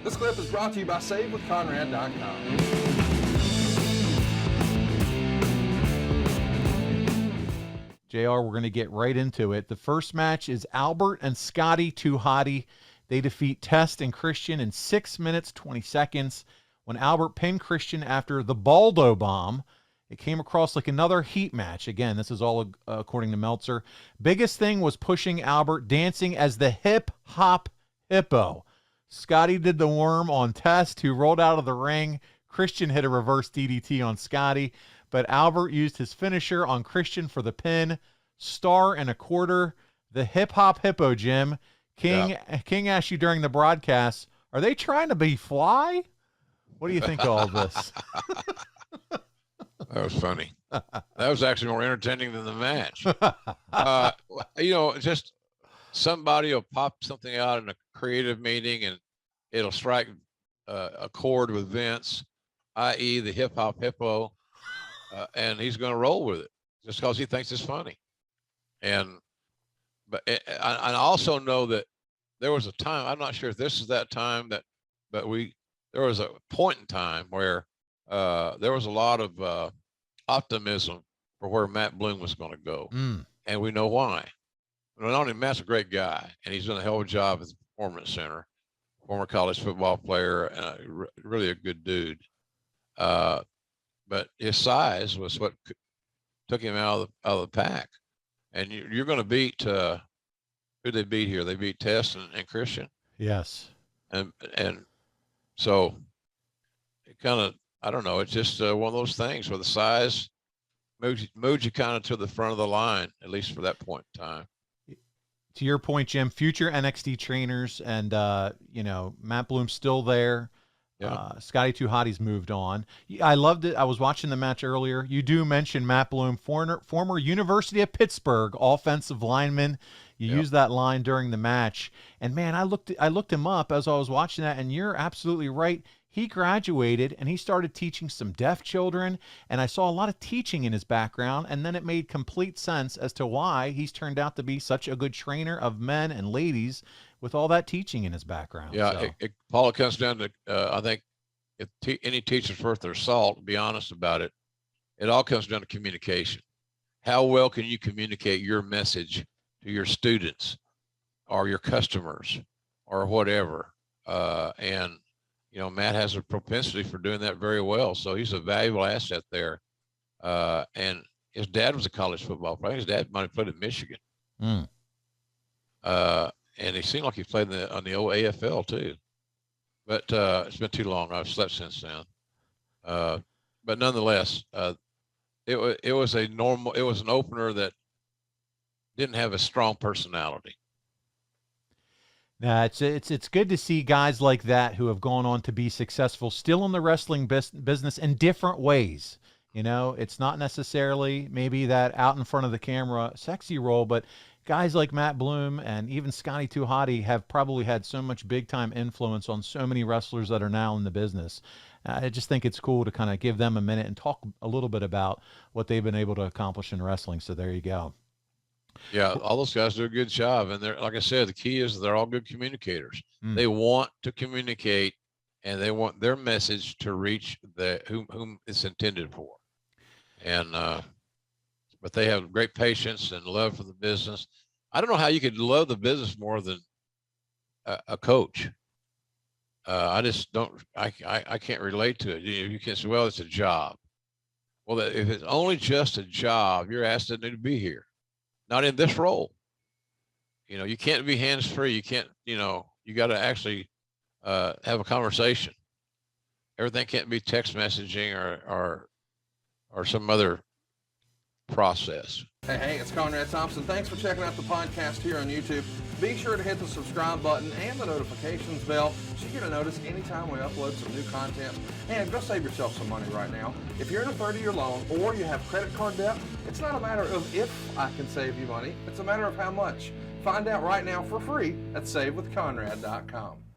This clip is brought to you by SaveWithConrad.com. JR, we're going to get right into it. The first match is Albert and Scotty, two Hotty. They defeat Test and Christian in 6 minutes, 20 seconds. When Albert pinned Christian after the Baldo bomb, it came across like another heat match. Again, this is all according to Meltzer. Biggest thing was pushing Albert, dancing as the hip-hop hippo. Scotty did the worm on Test, who rolled out of the ring. Christian hit a reverse DDT on Scotty, but Albert used his finisher on Christian for the pin. Star and a quarter. The hip-hop hippo, Jim. King asked you during the broadcast, are they trying to be fly? What do you think of all of this? That was funny. That was actually more entertaining than the match. Just somebody will pop something out in a creative meeting and it'll strike a chord with Vince, i.e. the hip-hop hippo, and he's going to roll with it just because he thinks it's funny. But I also know that there was a time, I'm not sure if this is that time, but there was a point in time where there was a lot of optimism for where Matt Bloom was going to go. And we know why. Not only Matt's a great guy, and he's done a hell of a job at the Performance Center, former college football player, and really a good dude. But his size was what took him out of the pack. And you're going to beat, who they beat here? They beat Tess and Christian. Yes. And so it kind of, I don't know, it's just one of those things where the size moves you kind of to the front of the line, at least for that point in time. To your point, Jim, future NXT trainers and, Matt Bloom's still there. Yeah. Scotty Too Hotty's moved on. I loved it. I was watching the match earlier. You do mention Matt Bloom, former University of Pittsburgh offensive lineman. You used that line during the match. And, man, I looked him up as I was watching that, and you're absolutely right. He graduated, and he started teaching some deaf children, and I saw a lot of teaching in his background, and then it made complete sense as to why he's turned out to be such a good trainer of men and ladies with all that teaching in his background. Yeah, so. Paul, it comes down to, I think, if any teacher's worth their salt, be honest about it, it all comes down to communication. How well can you communicate your message to your students or your customers or whatever? Matt has a propensity for doing that very well. So he's a valuable asset there. And his dad was a college football player. His dad might have played at Michigan. And he seemed like he played on the old AFL too. But it's been too long. I've slept since then. But nonetheless, it was an opener that didn't have a strong personality. Nah, it's good to see guys like that who have gone on to be successful still in the wrestling business in different ways. It's not necessarily maybe that out in front of the camera sexy role, but guys like Matt Bloom and even Scotty Too Hotty have probably had so much big-time influence on so many wrestlers that are now in the business. I just think it's cool to kind of give them a minute and talk a little bit about what they've been able to accomplish in wrestling. So there you go. Yeah, all those guys do a good job. And they're, like I said, the key is they're all good communicators. They want to communicate, and they want their message to reach whom it's intended for. And but they have great patience and love for the business. I don't know how you could love the business more than a coach. I just don't. I can't relate to it. You can say, well, it's a job. Well, if it's only just a job, you're asked to be here, not in this role. You can't be hands-free. You can't. You got to actually have a conversation. Everything can't be text messaging or some other process. Hey, it's Conrad Thompson. Thanks for checking out the podcast here on YouTube. Be sure to hit the subscribe button and the notifications bell so you get a notice anytime we upload some new content. And go save yourself some money right now. If you're in a 30-year loan or you have credit card debt, it's not a matter of if I can save you money. It's a matter of how much. Find out right now for free at SaveWithConrad.com.